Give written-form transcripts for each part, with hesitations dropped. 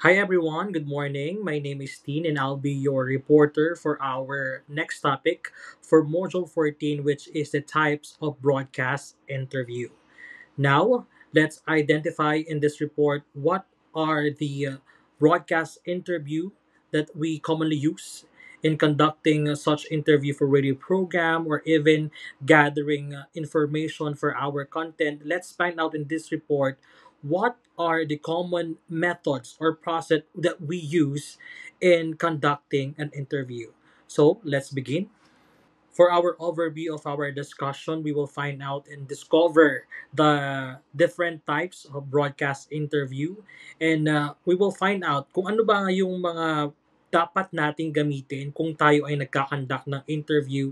Hi everyone, good morning. My name is Teen and I'll be your reporter for our next topic for Module 14, which is the types of broadcast interview. Now, let's identify in this report what are the broadcast interview that we commonly use in conducting such interview for radio program or even gathering information for our content. Let's find out in this report what are the common methods or process that we use in conducting an interview. So, let's begin. For our overview of our discussion, we will find out and discover the different types of broadcast interview and we will find out kung ano ba yung mga dapat nating gamitin kung tayo ay nagkakandak ng interview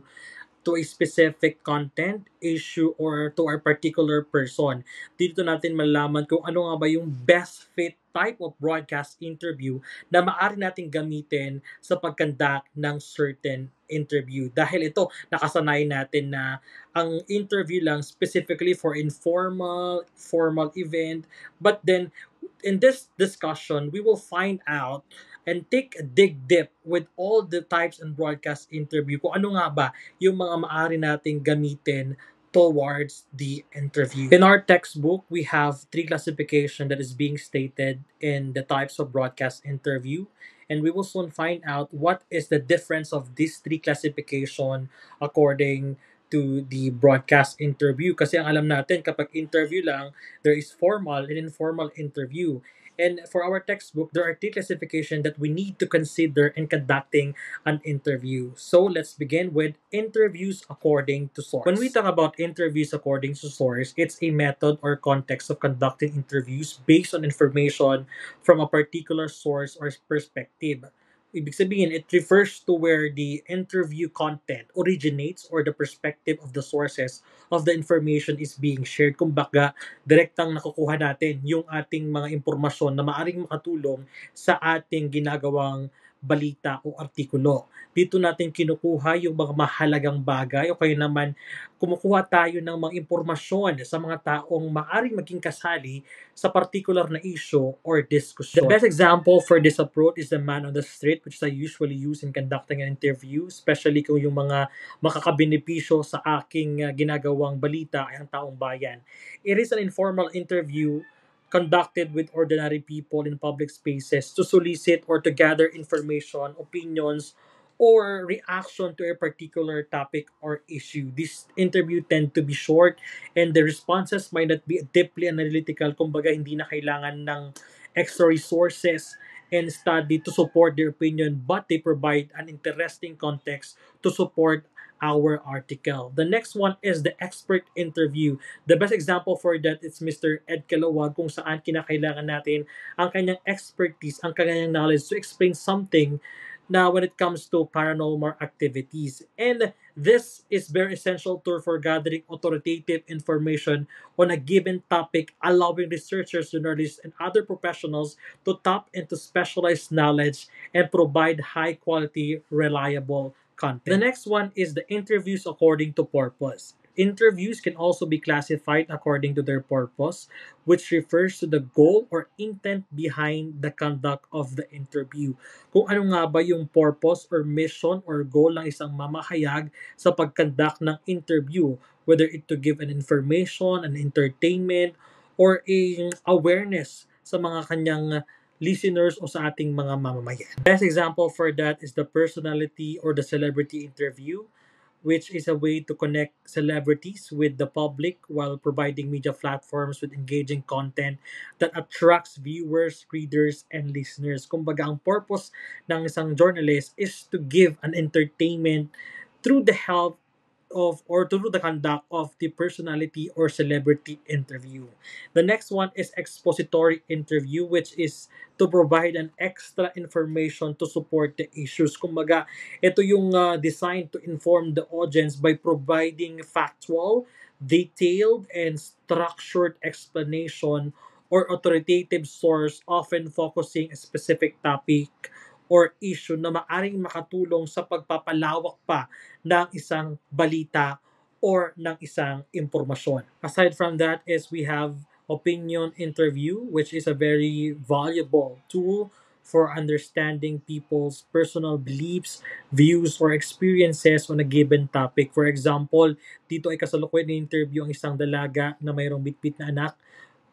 to a specific content, issue, or to a particular person. Dito natin malalaman kung ano nga ba yung best fit type of broadcast interview na maaari nating gamitin sa pagkandak ng certain interview. Dahil ito, nakasanayan natin na ang interview lang specifically for informal, formal event. But then, in this discussion, we will find out and take a dig deep with all the types and broadcast interview kung ano nga ba yung mga maaari nating gamitin towards the interview. In our textbook, we have three classification that is being stated in the types of broadcast interview. And we will soon find out what is the difference of these three classification according to the broadcast interview. Kasi ang alam natin, kapag interview lang, there is formal and informal interview. And for our textbook, there are three classifications that we need to consider in conducting an interview. So let's begin with interviews according to source. When we talk about interviews according to source, it's a method or context of conducting interviews based on information from a particular source or perspective. Ibig sabihin, it refers to where the interview content originates or the perspective of the sources of the information is being shared. Kumbaga, direktang nakukuha natin yung ating mga impormasyon na maaring makatulong sa ating ginagawang balita o artikulo. Dito natin kinukuha yung mga mahalagang bagay o kaya naman kumukuha tayo ng mga impormasyon sa mga taong maaring maging kasali sa particular na issue or discussion. The best example for this approach is the man on the street, which I usually use in conducting an interview, especially kung yung mga makakabenepisyo sa aking ginagawang balita ay ang taong bayan. It is an informal interview conducted with ordinary people in public spaces to solicit or to gather information, opinions, or reaction to a particular topic or issue. This interview tend to be short and the responses might not be deeply analytical. Kumbaga, hindi na kailangan ng extra resources and study to support their opinion, but they provide an interesting context to support our article. The next one is the expert interview. The best example for that is Mr. Ed Calawag kung saan kinakailangan natin ang kanyang expertise, ang kanyang knowledge to explain something na when it comes to paranormal activities. And this is very essential tool for gathering authoritative information on a given topic, allowing researchers, journalists, and other professionals to tap into specialized knowledge and provide high quality, reliable content. The next one is the interviews according to purpose. Interviews can also be classified according to their purpose, which refers to the goal or intent behind the conduct of the interview. Kung ano nga ba yung purpose or mission or goal ng isang mamahayag sa pagkandak ng interview, whether it to give an information, an entertainment, or a awareness sa mga kanyang listeners o sa ating mga mamamayan. Best example for that is the personality or the celebrity interview, which is a way to connect celebrities with the public while providing media platforms with engaging content that attracts viewers, readers, and listeners. Kumbaga, ang purpose ng isang journalist is to give an entertainment through the help of or through the conduct of the personality or celebrity interview. The next one is expository interview, which is to provide an extra information to support the issues. Kumbaga, ito yung designed to inform the audience by providing factual, detailed, and structured explanation or authoritative source, often focusing a specific topic or issue na maaring makatulong sa pagpapalawak pa ng isang balita or ng isang impormasyon. Aside from that is we have opinion interview, which is a very valuable tool for understanding people's personal beliefs, views, or experiences on a given topic. For example, dito ay kasalukuyan na interview ang isang dalaga na mayroong bitbit na anak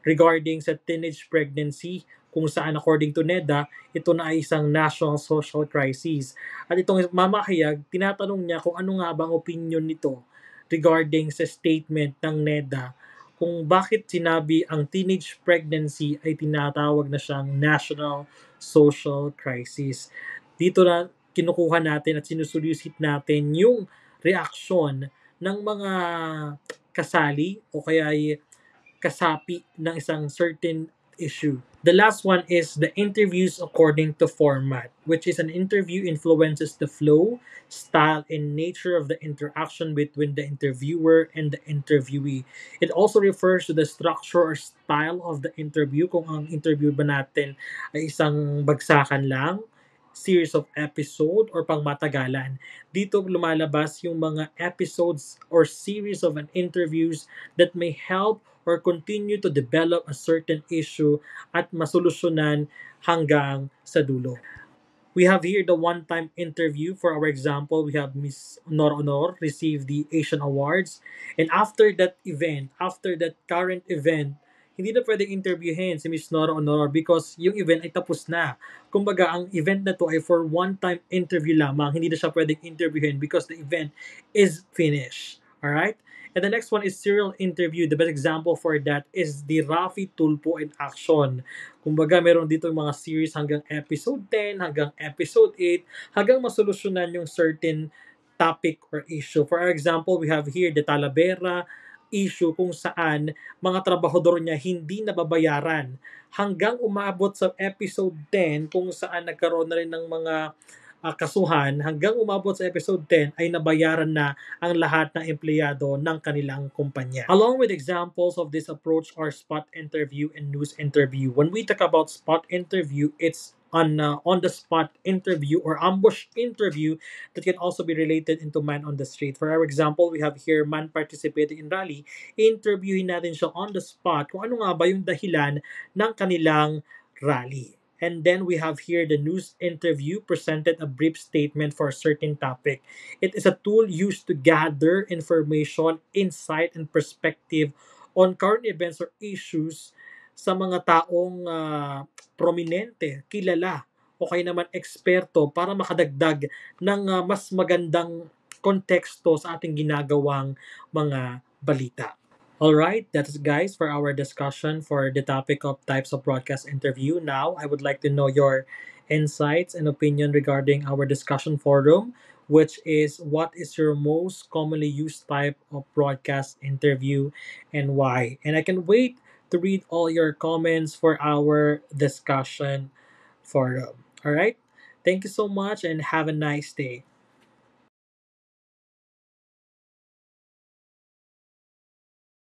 regarding sa teenage pregnancy, kung saan according to NEDA, ito na ay isang national social crisis. At itong mamahayag, tinatanong niya kung ano nga bang opinion nito regarding sa statement ng NEDA kung bakit sinabi ang teenage pregnancy ay tinatawag na siyang national social crisis. Dito na kinukuha natin at sinusulisit natin yung reaksyon ng mga kasali o kaya ay kasapi ng isang certain issue. The last one is the interviews according to format, which is an interview influences the flow, style, and nature of the interaction between the interviewer and the interviewee. It also refers to the structure or style of the interview, kung ang interview ba natin ay isang bagsakan lang, series of episode, or pangmatagalan. Dito lumalabas yung mga episodes or series of an interviews that may help or continue to develop a certain issue at masolusyonan hanggang sa dulo. We have here the one-time interview. For our example, we have Miss Honor Honor receive the Asian Awards. And after that current event, hindi na pwedeng interviewin si Miss Nora Honor because yung event ay tapos na. Kumbaga, ang event na to ay for one-time interview lamang. Hindi na siya pwedeng interviewin because the event is finished. Alright? And the next one is serial interview. The best example for that is the Rafi Tulpo in action. Kumbaga, meron dito yung mga series hanggang episode 10, hanggang episode 8, hanggang masolusyonan yung certain topic or issue. For example, we have here the Talavera issue kung saan mga trabahador niya hindi nababayaran hanggang umabot sa episode 10 kung saan nagkaroon na rin ng mga kasuhan hanggang umabot sa episode 10 ay nabayaran na ang lahat ng empleyado ng kanilang kumpanya. Along with examples of this approach are spot interview and news interview. When we talk about spot interview, it's on the spot interview or ambush interview that can also be related into man on the street. For our example, we have here man participating in rally. Interviewin natin siya on the spot kung ano nga ba yung dahilan ng kanilang rally. And then we have here the news interview presented a brief statement for a certain topic. It is a tool used to gather information, insight, and perspective on current events or issues sa mga taong prominente, kilala, o kaya naman eksperto para makadagdag ng mas magandang konteksto sa ating ginagawang mga balita. All right, that's guys for our discussion for the topic of types of broadcast interview. Now, I would like to know your insights and opinion regarding our discussion forum, which is what is your most commonly used type of broadcast interview and why? And I can wait to read all your comments for our discussion forum. All right, thank you so much and have a nice day.